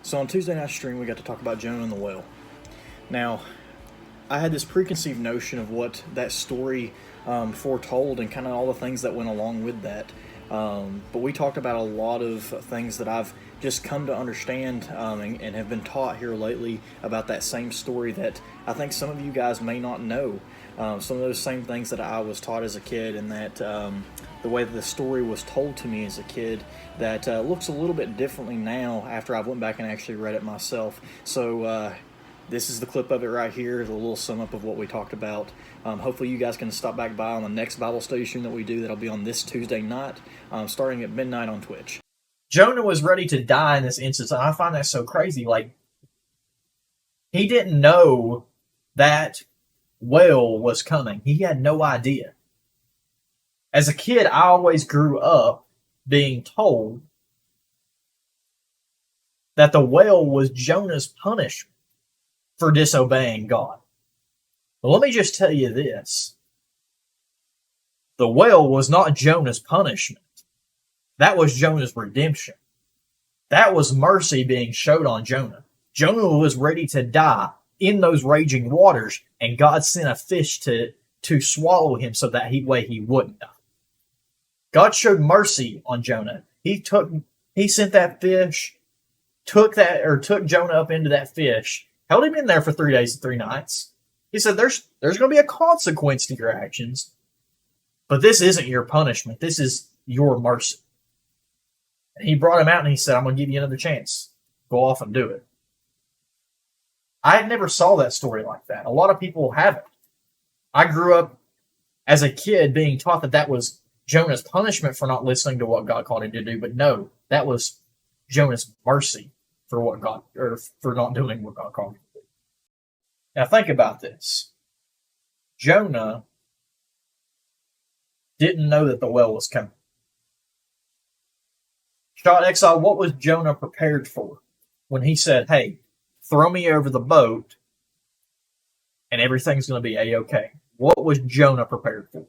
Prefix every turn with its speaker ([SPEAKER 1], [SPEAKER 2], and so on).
[SPEAKER 1] So on Tuesday night stream, we got to talk about Jonah and the whale. Now, I had this preconceived notion of what that story foretold and kind of all the things that went along with that. But we talked about a lot of things that I've just come to understand and have been taught here lately about that same story that I think some of you guys may not know. Some of those same things that I was taught as a kid, and that the way that the story was told to me as a kid that looks a little bit differently now after I went back and actually read it myself. So this is the clip of it right here, the little sum up of what we talked about. Hopefully you guys can stop back by on the next Bible study stream that we do. That'll be on this Tuesday night, starting at midnight on Twitch.
[SPEAKER 2] Jonah was ready to die in this instance, and I find that so crazy. Like, he didn't know that whale was coming. He had no idea. As a kid, I always grew up being told that the whale was Jonah's punishment for disobeying God. But let me just tell you this. The whale was not Jonah's punishment. That was Jonah's redemption. That was mercy being showed on Jonah. Jonah was ready to die in those raging waters, and God sent a fish to swallow him so that he wouldn't die. God showed mercy on Jonah. He sent that fish, took Jonah up into that fish, held him in there for 3 days and 3 nights. He said, there's going to be a consequence to your actions, but this isn't your punishment. This is your mercy. And he brought him out and he said, I'm going to give you another chance. Go off and do it. I never saw that story like that. A lot of people haven't. I grew up as a kid being taught that that was Jonah's punishment for not listening to what God called him to do, but no, that was Jonah's mercy for for not doing what God called him to do. Now think about this. Jonah didn't know that the whale was coming. Shot Exile, what was Jonah prepared for when he said, hey, throw me over the boat and everything's going to be A-okay? What was Jonah prepared for?